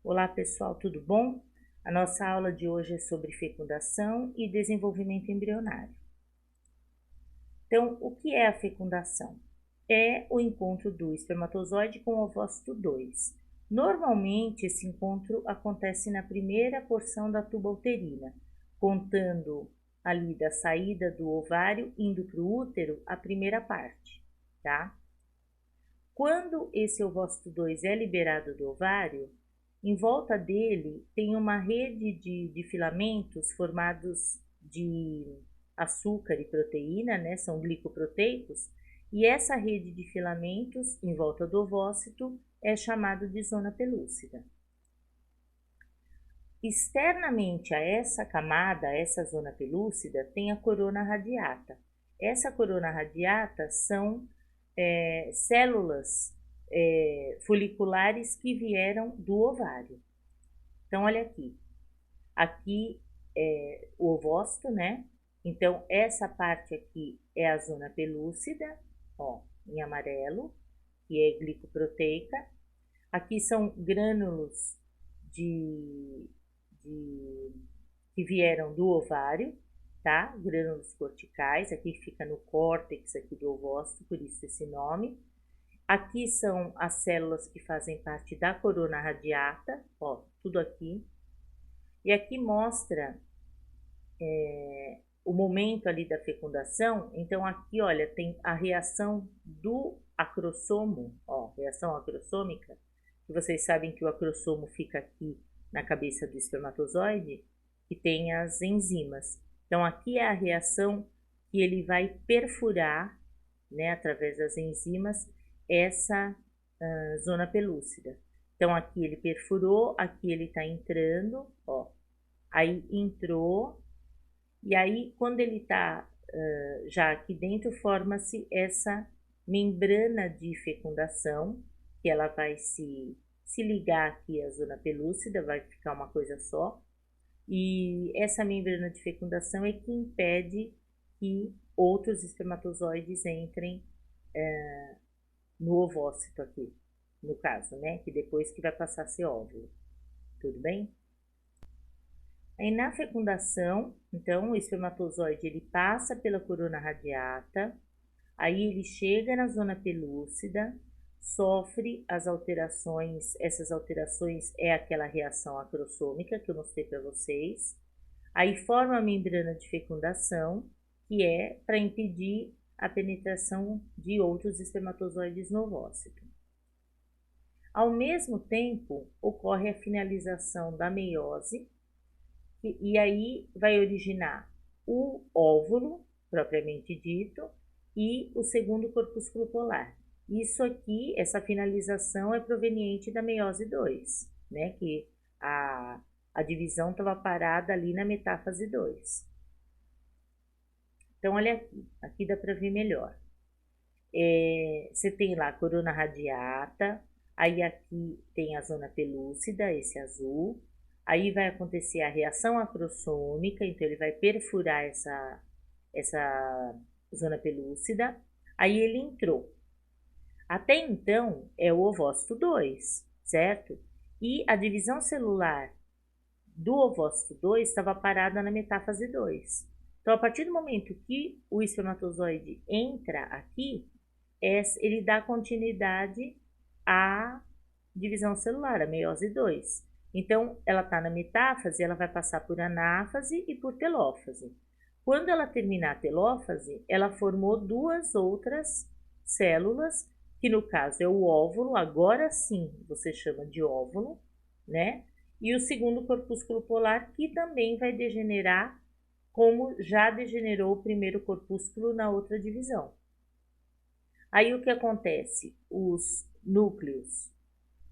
Olá pessoal, tudo bom? A nossa aula de hoje é sobre fecundação e desenvolvimento embrionário. Então, o que é a fecundação? É o encontro do espermatozoide com o ovócito 2. Normalmente, esse encontro acontece na primeira porção da tuba uterina, contando ali da saída do ovário indo para o útero a primeira parte, tá? Quando esse ovócito 2 é liberado do ovário, em volta dele tem uma rede de filamentos formados de açúcar e proteína, né? São glicoproteicos, e essa rede de filamentos em volta do ovócito é chamada de zona pelúcida. Externamente a essa camada, a essa zona pelúcida, tem a corona radiata. Essa corona radiata são células foliculares que vieram do ovário. Então, olha aqui. Aqui é o ovócito, né? Então, essa parte aqui é a zona pelúcida, ó, em amarelo, que é glicoproteica. Aqui são grânulos que vieram do ovário, tá? Grânulos corticais, aqui fica no córtex aqui do ovócito, por isso esse nome. Aqui são as células que fazem parte da corona radiata, ó, tudo aqui. E aqui mostra o momento ali da fecundação. Então aqui, olha, tem a reação do acrossomo, ó, reação acrossômica, que vocês sabem que o acrossomo fica aqui na cabeça do espermatozoide, que tem as enzimas. Então aqui é a reação que ele vai perfurar, né, através das enzimas, essa zona pelúcida. Então aqui ele perfurou, aqui ele está entrando, ó, aí entrou, e aí quando ele está já aqui dentro, forma-se essa membrana de fecundação, que ela vai se ligar aqui à zona pelúcida, vai ficar uma coisa só, e essa membrana de fecundação é que impede que outros espermatozoides entrem no ovócito aqui, no caso, né? Que depois que vai passar a ser óvulo. Tudo bem? Aí na fecundação, então o espermatozoide ele passa pela corona radiata, aí ele chega na zona pelúcida, sofre as alterações, essas alterações é aquela reação acrossômica que eu mostrei para vocês, aí forma a membrana de fecundação, que é para impedir a penetração de outros espermatozoides no ovócito. Ao mesmo tempo, ocorre a finalização da meiose, e aí vai originar o óvulo, propriamente dito, e o segundo corpúsculo polar. Isso aqui, essa finalização é proveniente da meiose 2, né? Que a divisão estava parada ali na metáfase 2. Então, olha aqui, aqui dá para ver melhor. Você tem lá a corona radiata, aí aqui tem a zona pelúcida, esse azul, aí vai acontecer a reação acrossômica, então ele vai perfurar essa zona pelúcida, aí ele entrou. Até então é o ovócito 2, certo? E a divisão celular do ovócito 2 estava parada na metáfase 2. Então, a partir do momento que o espermatozoide entra aqui, ele dá continuidade à divisão celular, a meiose 2. Então, ela está na metáfase, ela vai passar por anáfase e por telófase. Quando ela terminar a telófase, ela formou duas outras células, que no caso é o óvulo, agora sim você chama de óvulo, né? E o segundo corpúsculo polar, que também vai degenerar, como já degenerou o primeiro corpúsculo na outra divisão. Aí o que acontece? Os núcleos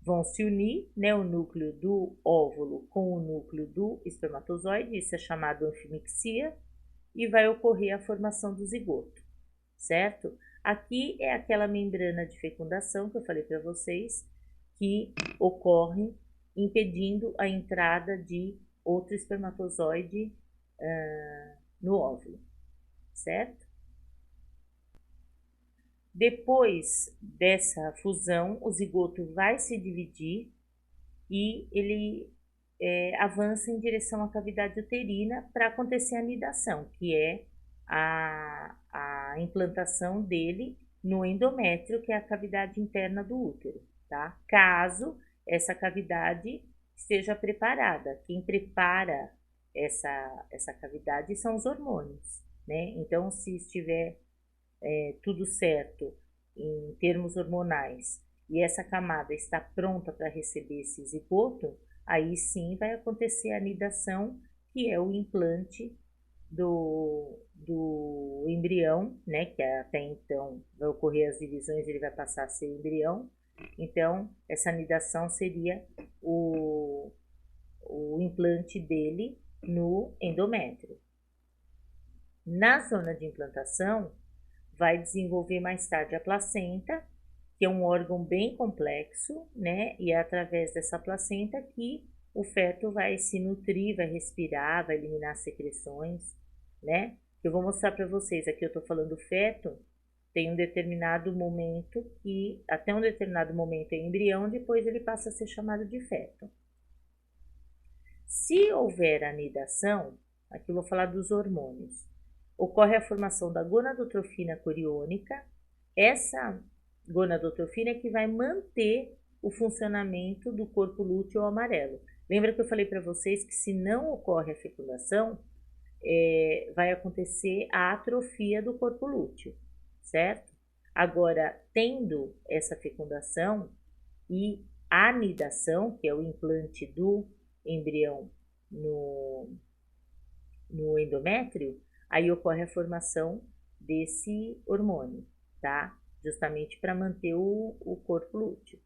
vão se unir, né? O núcleo do óvulo com o núcleo do espermatozoide, isso é chamado anfimixia, e vai ocorrer a formação do zigoto, certo? Aqui é aquela membrana de fecundação que eu falei para vocês, que ocorre impedindo a entrada de outro espermatozoide no óvulo, certo? Depois dessa fusão, o zigoto vai se dividir e ele avança em direção à cavidade uterina para acontecer a nidação, que é a implantação dele no endométrio, que é a cavidade interna do útero, tá? Caso essa cavidade esteja preparada. Quem prepara essa cavidade são os hormônios, né? Então, se estiver tudo certo em termos hormonais e essa camada está pronta para receber esse zigoto, aí sim vai acontecer a nidação, que é o implante do embrião, né? Que até então vai ocorrer as divisões, ele vai passar a ser embrião. Então, essa nidação seria o implante dele no endométrio. Na zona de implantação, vai desenvolver mais tarde a placenta, que é um órgão bem complexo, né? E é através dessa placenta que o feto vai se nutrir, vai respirar, vai eliminar secreções, né? Eu vou mostrar para vocês, aqui eu tô falando feto, tem um determinado momento que, até um determinado momento é embrião, depois ele passa a ser chamado de feto. Se houver anidação, aqui eu vou falar dos hormônios, ocorre a formação da gonadotrofina coriônica. Essa gonadotrofina é que vai manter o funcionamento do corpo lúteo amarelo. Lembra que eu falei para vocês que se não ocorre a fecundação, vai acontecer a atrofia do corpo lúteo, certo? Agora, tendo essa fecundação e a anidação, que é o implante do embrião no endométrio, aí ocorre a formação desse hormônio, tá? Justamente para manter o corpo lúteo.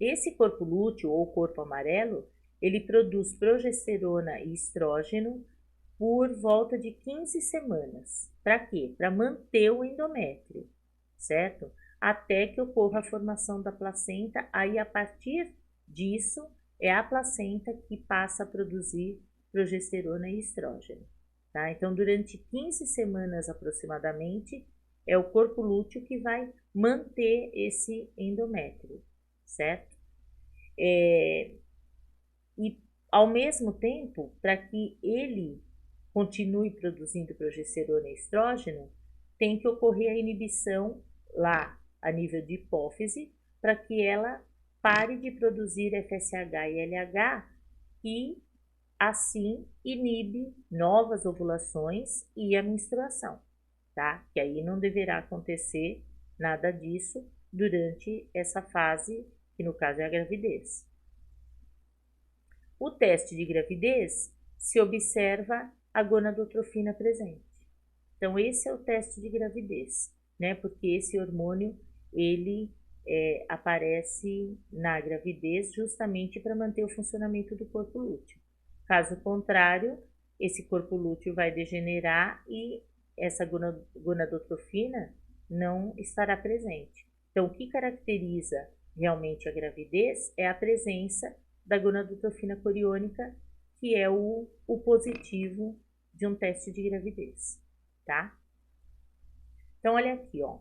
Esse corpo lúteo ou corpo amarelo, ele produz progesterona e estrógeno por volta de 15 semanas. Para quê? Para manter o endométrio, certo? Até que ocorra a formação da placenta, aí a partir disso é a placenta que passa a produzir progesterona e estrógeno, tá? Então, durante 15 semanas aproximadamente, é o corpo lúteo que vai manter esse endométrio, certo? E ao mesmo tempo, para que ele continue produzindo progesterona e estrógeno, tem que ocorrer a inibição lá a nível de hipófise, para que ela pare de produzir FSH e LH e assim inibe novas ovulações e a menstruação, tá? Que aí não deverá acontecer nada disso durante essa fase, que no caso é a gravidez. O teste de gravidez se observa a gonadotrofina presente. Então, esse é o teste de gravidez, né? Porque esse hormônio, ele aparece na gravidez justamente para manter o funcionamento do corpo lúteo. Caso contrário, esse corpo lúteo vai degenerar e essa gonadotrofina não estará presente. Então, o que caracteriza realmente a gravidez é a presença da gonadotrofina coriônica, que é o positivo de um teste de gravidez, tá? Então, olha aqui, ó.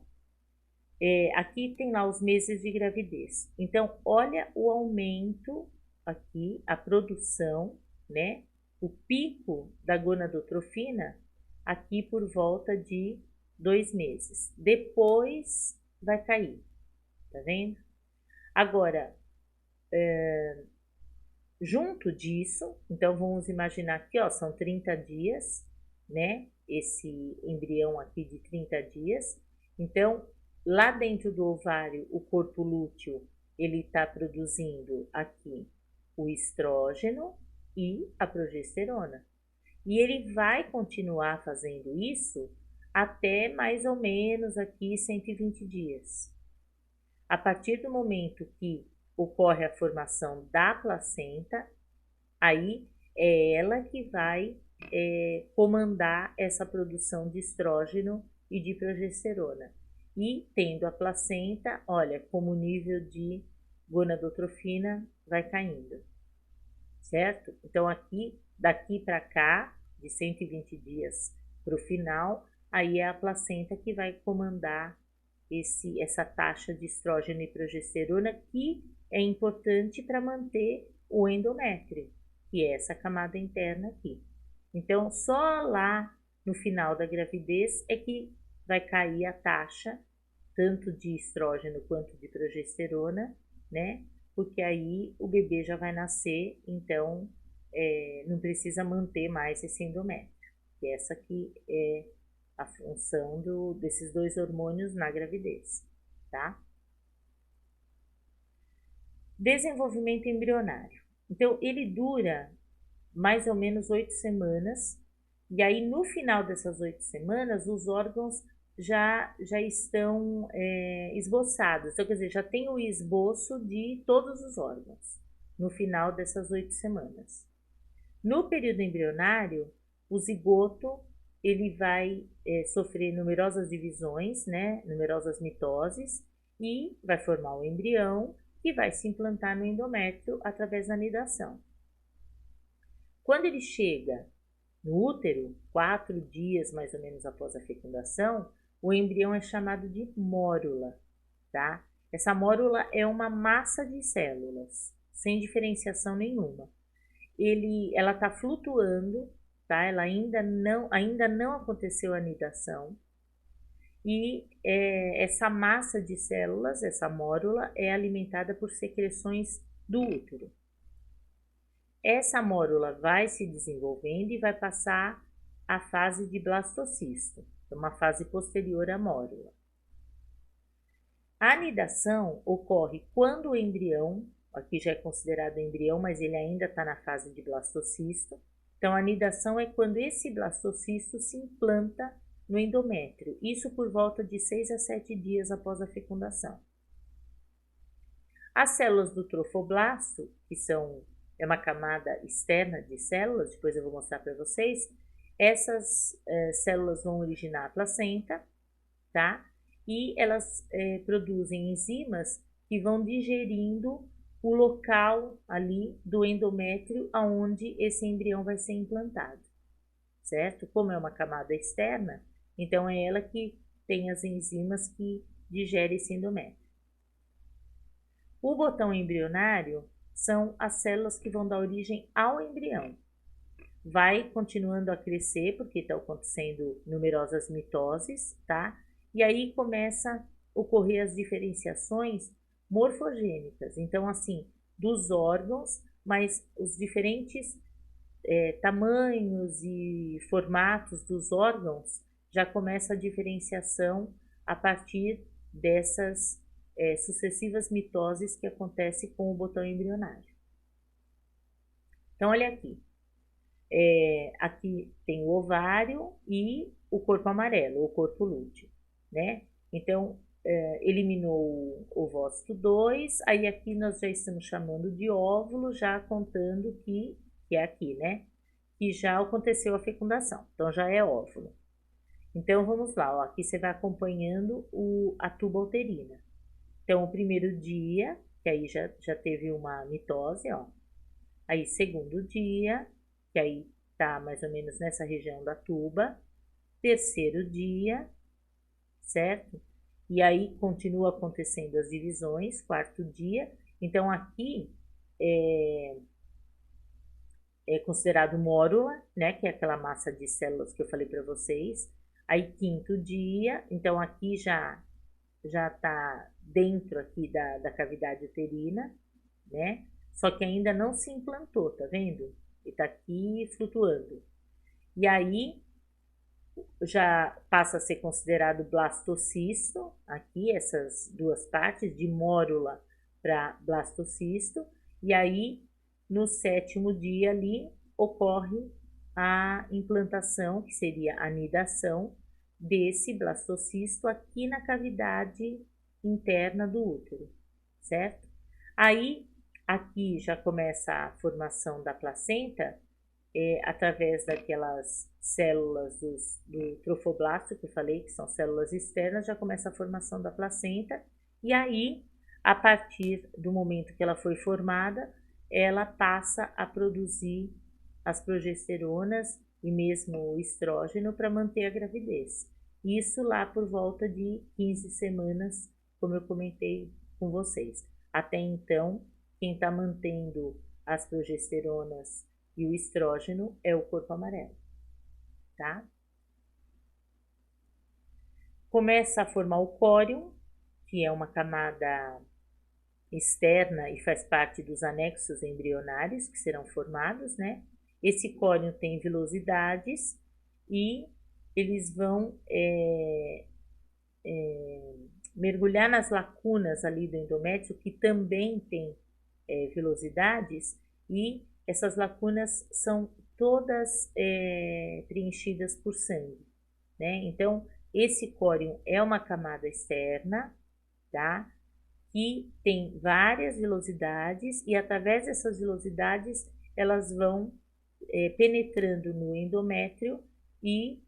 Aqui tem lá os meses de gravidez. Então, olha o aumento aqui, a produção, né? O pico da gonadotrofina aqui por volta de 2 meses. Depois vai cair, tá vendo? Agora, junto disso, então vamos imaginar aqui, ó, são 30 dias, né? Esse embrião aqui de 30 dias. Então, lá dentro do ovário, o corpo lúteo, ele está produzindo aqui o estrógeno e a progesterona. E ele vai continuar fazendo isso até mais ou menos aqui 120 dias. A partir do momento que ocorre a formação da placenta, aí é ela que vai comandar essa produção de estrógeno e de progesterona. E tendo a placenta, olha, como o nível de gonadotrofina vai caindo, certo? Então, aqui, daqui para cá, de 120 dias para o final, aí é a placenta que vai comandar essa taxa de estrógeno e progesterona, que é importante para manter o endométrio, que é essa camada interna aqui. Então, só lá no final da gravidez é que vai cair a taxa tanto de estrógeno quanto de progesterona, né? Porque aí o bebê já vai nascer, então não precisa manter mais esse endométrio. Que essa aqui é a função desses dois hormônios na gravidez, tá? Desenvolvimento embrionário. Então, ele dura mais ou menos 8 semanas, e aí no final dessas 8 semanas, os órgãos já estão esboçados. Então, quer dizer, já tem o esboço de todos os órgãos no final dessas 8 semanas. No período embrionário, o zigoto ele vai sofrer numerosas divisões, né, numerosas mitoses, e vai formar o embrião que vai se implantar no endométrio através da nidação. Quando ele chega no útero, 4 dias mais ou menos após a fecundação, o embrião é chamado de mórula, tá? Essa mórula é uma massa de células, sem diferenciação nenhuma. Ela está flutuando, tá? Ela ainda não aconteceu a nidação. E essa massa de células, essa mórula, é alimentada por secreções do útero. Essa mórula vai se desenvolvendo e vai passar a fase de blastocisto, uma fase posterior à mórula. A anidação ocorre quando o embrião, aqui já é considerado embrião, mas ele ainda está na fase de blastocisto. Então, a anidação é quando esse blastocisto se implanta no endométrio, isso por volta de 6 a 7 dias após a fecundação. As células do trofoblasto, que é uma camada externa de células, depois eu vou mostrar para vocês, essas células vão originar a placenta, tá? E elas produzem enzimas que vão digerindo o local ali do endométrio aonde esse embrião vai ser implantado, certo? Como é uma camada externa, então é ela que tem as enzimas que digerem esse endométrio. O botão embrionário são as células que vão dar origem ao embrião. Vai continuando a crescer, porque estão acontecendo numerosas mitoses, tá? E aí começa a ocorrer as diferenciações morfogênicas. Então, assim, dos órgãos, mas os diferentes tamanhos e formatos dos órgãos já começa a diferenciação a partir dessas sucessivas mitoses que acontecem com o botão embrionário. Então, olha aqui. Aqui tem o ovário e o corpo amarelo, o corpo lúteo, né? Então, eliminou o ovócito 2, aí aqui nós já estamos chamando de óvulo, já contando que é aqui, né? Que já aconteceu a fecundação, então já é óvulo. Então, vamos lá, ó, aqui você vai acompanhando a tuba uterina. Então, o primeiro dia, que aí já teve uma mitose, ó. Aí, segundo dia, que aí tá mais ou menos nessa região da tuba. Terceiro dia, certo? E aí continua acontecendo as divisões, quarto dia. Então, aqui é considerado mórula, né? Que é aquela massa de células que eu falei para vocês. Aí, quinto dia, então aqui já está dentro aqui da cavidade uterina, né? Só que ainda não se implantou, tá vendo? Ele está aqui flutuando. E aí já passa a ser considerado blastocisto, aqui essas duas partes, de mórula para blastocisto. E aí, no sétimo dia ali, ocorre a implantação, que seria a nidação, desse blastocisto aqui na cavidade interna do útero, certo? Aí, aqui já começa a formação da placenta, através daquelas células do trofoblasto que eu falei, que são células externas, já começa a formação da placenta, e aí, a partir do momento que ela foi formada, ela passa a produzir as progesteronas e mesmo o estrógeno para manter a gravidez. Isso lá por volta de 15 semanas, como eu comentei com vocês. Até então, quem está mantendo as progesteronas e o estrógeno é o corpo amarelo, tá? Começa a formar o córion, que é uma camada externa e faz parte dos anexos embrionários que serão formados, né? Esse córion tem vilosidades e eles vão mergulhar nas lacunas ali do endométrio, que também tem vilosidades, e essas lacunas são todas preenchidas por sangue, né? Então, esse córion é uma camada externa, tá? Que tem várias vilosidades e através dessas vilosidades elas vão penetrando no endométrio e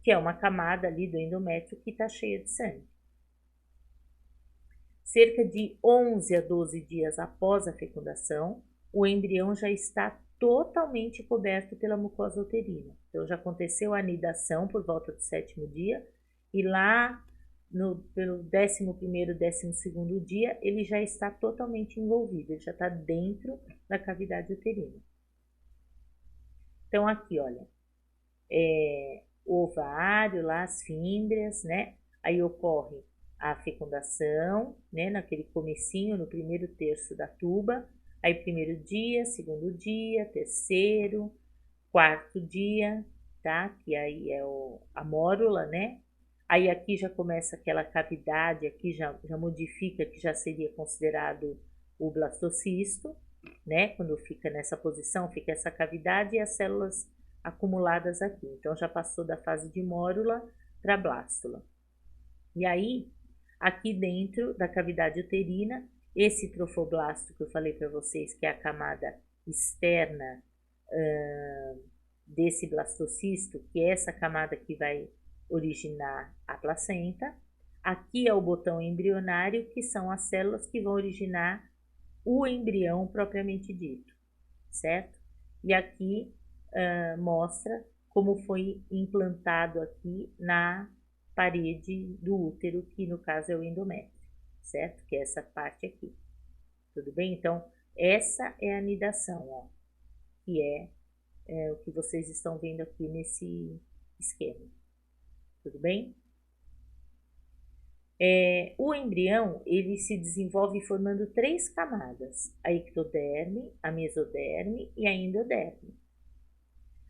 que é uma camada ali do endométrio que está cheia de sangue. Cerca de 11 a 12 dias após a fecundação, o embrião já está totalmente coberto pela mucosa uterina. Então já aconteceu a anidação por volta do 7º dia e lá pelo 11º, 12º dia, ele já está totalmente envolvido, ele já está dentro da cavidade uterina. Então, aqui, olha, o ovário, lá as fímbrias, né? Aí ocorre a fecundação, né? Naquele comecinho, no primeiro terço da tuba. Aí, primeiro dia, segundo dia, terceiro, quarto dia, tá? Que aí é a mórula, né? Aí aqui já começa aquela cavidade, aqui já modifica, que já seria considerado o blastocisto, né? Quando fica nessa posição, fica essa cavidade e as células acumuladas aqui. Então, já passou da fase de mórula para blástula. E aí, aqui dentro da cavidade uterina, esse trofoblasto que eu falei para vocês, que é a camada externa desse blastocisto, que é essa camada que vai originar a placenta. Aqui é o botão embrionário, que são as células que vão originar o embrião propriamente dito, certo? E aqui mostra como foi implantado aqui na parede do útero, que no caso é o endométrio, certo? Que é essa parte aqui, tudo bem? Então, essa é a anidação, ó, que é o que vocês estão vendo aqui nesse esquema. Tudo bem? O embrião, ele se desenvolve formando 3 camadas, a ectoderme, a mesoderme e a endoderme.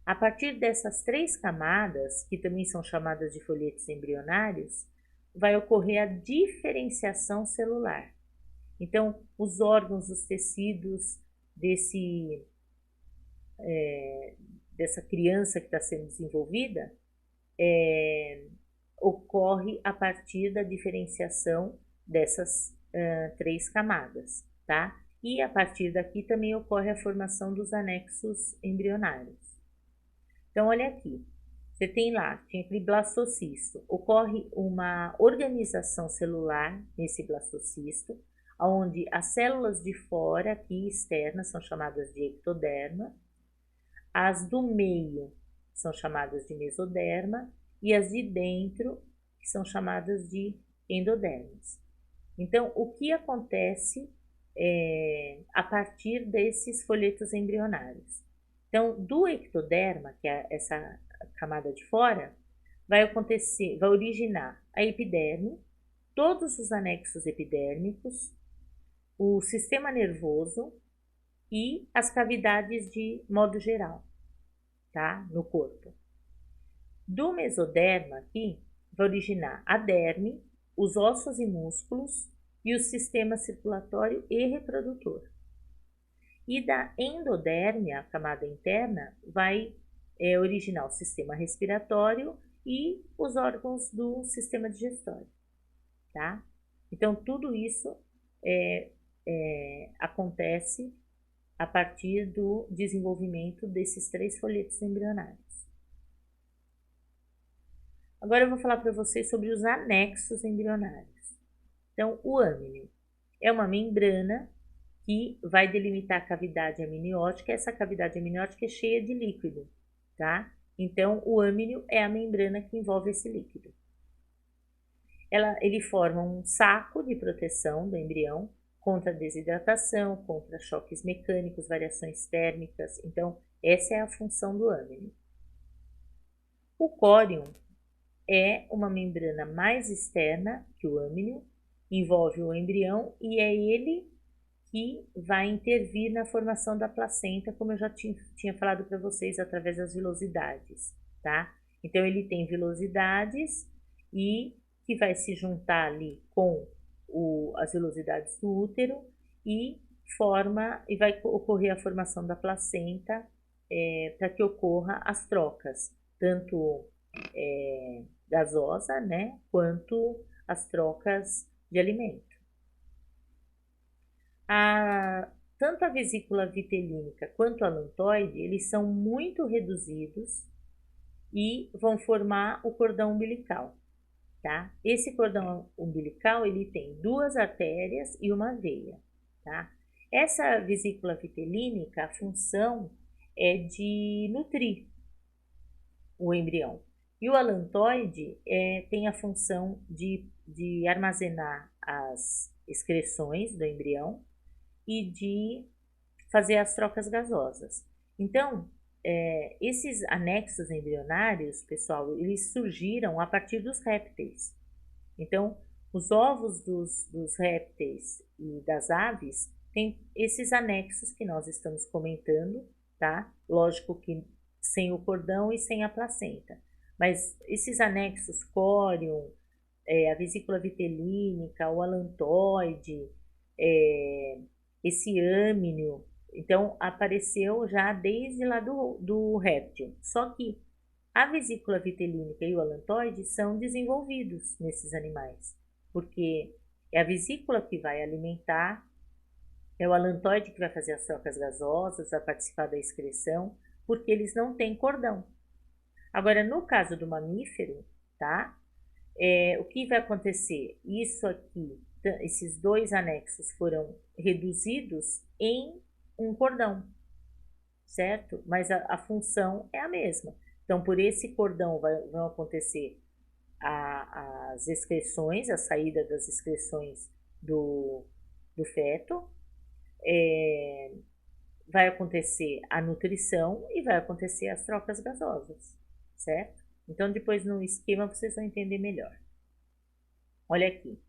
A partir dessas 3 camadas, que também são chamadas de folhetos embrionários, vai ocorrer a diferenciação celular. Então, os órgãos, os tecidos dessa criança que está sendo desenvolvida, ocorre a partir da diferenciação dessas 3 camadas, tá? E a partir daqui também ocorre a formação dos anexos embrionários. Então, olha aqui, você tem lá, tem aquele blastocisto, ocorre uma organização celular nesse blastocisto, onde as células de fora, aqui externas, são chamadas de ectoderma, as do meio são chamadas de mesoderma, e as de dentro, que são chamadas de endodermes. Então, o que acontece a partir desses folhetos embrionários? Então, do ectoderma, que é essa camada de fora, vai originar a epiderme, todos os anexos epidérmicos, o sistema nervoso e as cavidades de modo geral, tá? No corpo. Do mesoderma aqui, vai originar a derme, os ossos e músculos e o sistema circulatório e reprodutor. E da endoderme, a camada interna, vai originar o sistema respiratório e os órgãos do sistema digestório, tá? Então, tudo isso acontece a partir do desenvolvimento desses 3 folhetos embrionários. Agora eu vou falar para vocês sobre os anexos embrionários. Então, o âmnio é uma membrana que vai delimitar a cavidade amniótica. Essa cavidade amniótica é cheia de líquido, tá? Então, o âmnio é a membrana que envolve esse líquido. Ele forma um saco de proteção do embrião, contra desidratação, contra choques mecânicos, variações térmicas. Então, essa é a função do âmino. O córion é uma membrana mais externa que o âmino, envolve o embrião e é ele que vai intervir na formação da placenta, como eu já tinha falado para vocês, através das vilosidades, tá? Então, ele tem vilosidades e que vai se juntar ali com as vilosidades do útero e vai ocorrer a formação da placenta para que ocorra as trocas, tanto gasosa, né, quanto as trocas de alimento. Tanto a vesícula vitelínica quanto a alantoide, eles são muito reduzidos e vão formar o cordão umbilical, tá? Esse cordão umbilical, ele tem 2 artérias e uma veia, tá? Essa vesícula vitelínica, a função é de nutrir o embrião. E o alantoide tem a função de armazenar as excreções do embrião e de fazer as trocas gasosas. Então, esses anexos embrionários, pessoal, eles surgiram a partir dos répteis. Então, os ovos dos répteis e das aves têm esses anexos que nós estamos comentando, tá? Lógico que sem o cordão e sem a placenta. Mas esses anexos, córion, a vesícula vitelínica, o alantoide, esse âmino, então apareceu já desde lá do réptil. Só que a vesícula vitelínica e o alantoide são desenvolvidos nesses animais, porque é a vesícula que vai alimentar, é o alantoide que vai fazer as trocas gasosas, vai participar da excreção, porque eles não têm cordão. Agora, no caso do mamífero, tá? O que vai acontecer? Isso aqui, esses 2 anexos foram reduzidos em um cordão, certo? Mas a função é a mesma. Então, por esse cordão vão acontecer as excreções, a saída das excreções do feto, vai acontecer a nutrição e vai acontecer as trocas gasosas, certo? Então, depois no esquema vocês vão entender melhor. Olha aqui.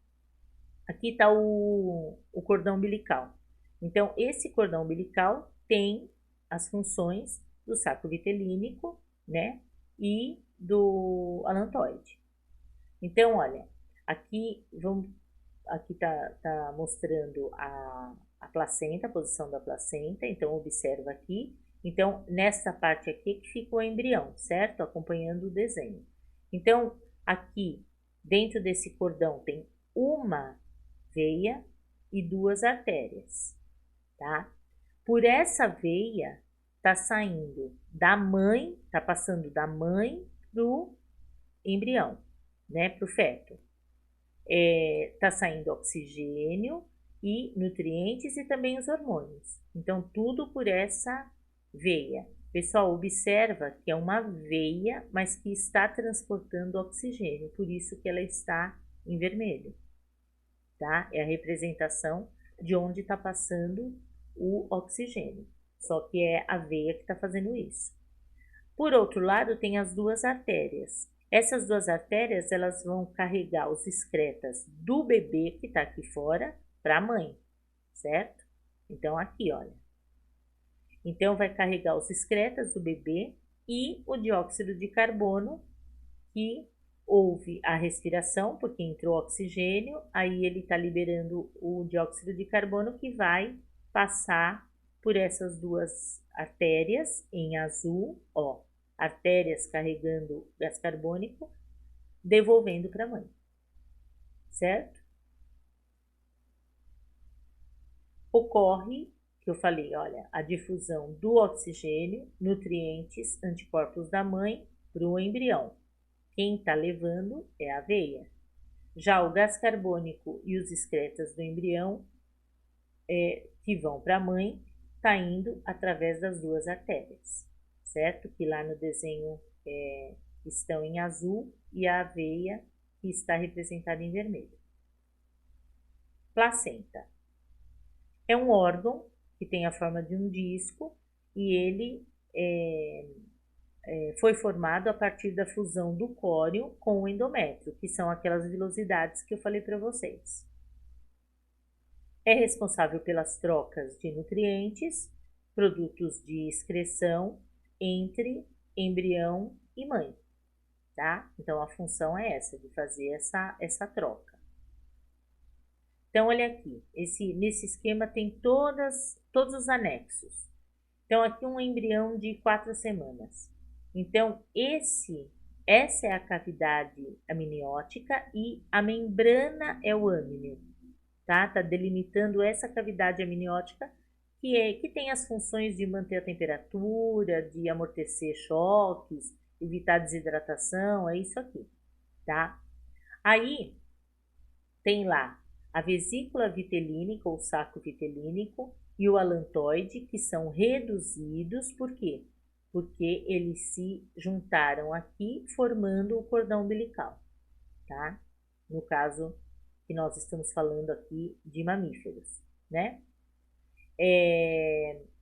Aqui está o cordão umbilical. Então, esse cordão umbilical tem as funções do saco vitelínico, né? E do alantoide. Então, olha, aqui tá mostrando a placenta, a posição da placenta. Então, observa aqui. Então, nessa parte aqui que fica o embrião, certo? Acompanhando o desenho. Então, aqui, dentro desse cordão, tem uma veia e 2 artérias, tá? Por essa veia, tá saindo da mãe, tá passando da mãe pro embrião, né? Pro feto. Tá saindo oxigênio e nutrientes e também os hormônios. Então, tudo por essa veia. Pessoal, observa que é uma veia, mas que está transportando oxigênio, por isso que ela está em vermelho, tá? É a representação de onde está passando o oxigênio, só que é a veia que está fazendo isso. Por outro lado, tem as 2 artérias. Essas 2 artérias, elas vão carregar os excretas do bebê que está aqui fora para a mãe, certo? Então, aqui, olha. Então, vai carregar os excretas do bebê e o dióxido de carbono, que houve a respiração, porque entrou oxigênio, aí ele está liberando o dióxido de carbono que vai passar por essas 2 artérias em azul, ó, artérias carregando gás carbônico, devolvendo para a mãe, certo? Ocorre, que eu falei, olha, a difusão do oxigênio, nutrientes, anticorpos da mãe para o embrião. Quem está levando é a veia. Já o gás carbônico e os excretas do embrião, que vão para a mãe, está indo através das 2 artérias, certo? Que lá no desenho estão em azul e a veia que está representada em vermelho. Placenta. É um órgão que tem a forma de um disco e ele foi formado a partir da fusão do córeo com o endométrio, que são aquelas vilosidades que eu falei para vocês. É responsável pelas trocas de nutrientes, produtos de excreção entre embrião e mãe, tá? Então a função é essa, de fazer essa troca. Então, olha aqui, nesse esquema tem todos os anexos. Então, aqui um embrião de 4 semanas. Então, essa é a cavidade amniótica e a membrana é o âmnio, tá? Tá delimitando essa cavidade amniótica que tem as funções de manter a temperatura, de amortecer choques, evitar desidratação, é isso aqui, tá? Aí tem lá a vesícula vitelínica ou saco vitelínico e o alantoide, que são reduzidos, por quê? Porque eles se juntaram aqui formando o cordão umbilical, tá? No caso que nós estamos falando aqui de mamíferos, né?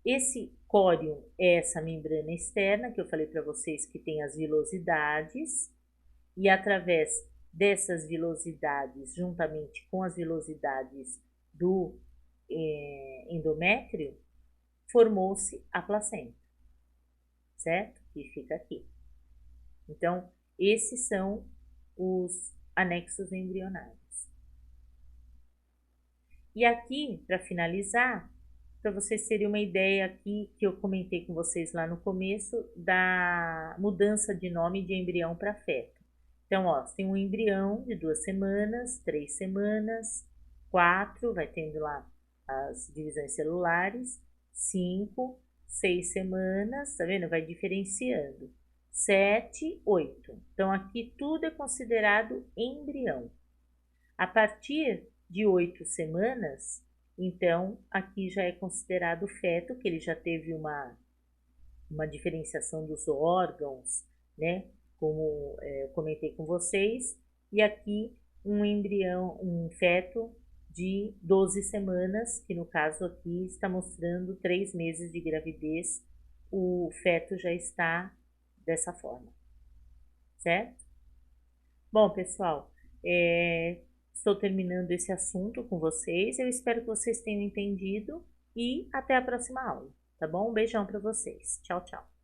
Esse córeo é essa membrana externa que eu falei para vocês que tem as vilosidades e através dessas vilosidades, juntamente com as vilosidades do endométrio, formou-se a placenta, certo? Que fica aqui. Então, esses são os anexos embrionários. E aqui, para finalizar, para vocês terem uma ideia aqui que eu comentei com vocês lá no começo da mudança de nome de embrião para feto. Então, ó, tem um embrião de 2 semanas, 3 semanas, 4, vai tendo lá as divisões celulares, 5, 6 semanas, tá vendo? Vai diferenciando. 7, 8. Então, aqui tudo é considerado embrião. A partir de 8 semanas, então, aqui já é considerado feto, que ele já teve uma diferenciação dos órgãos, né? Como eu comentei com vocês. E aqui um embrião, um feto de 12 semanas, que no caso aqui está mostrando 3 meses de gravidez, o feto já está dessa forma, certo? Bom, pessoal, estou terminando esse assunto com vocês. Eu espero que vocês tenham entendido e até a próxima aula, tá bom? Um beijão para vocês. Tchau, tchau.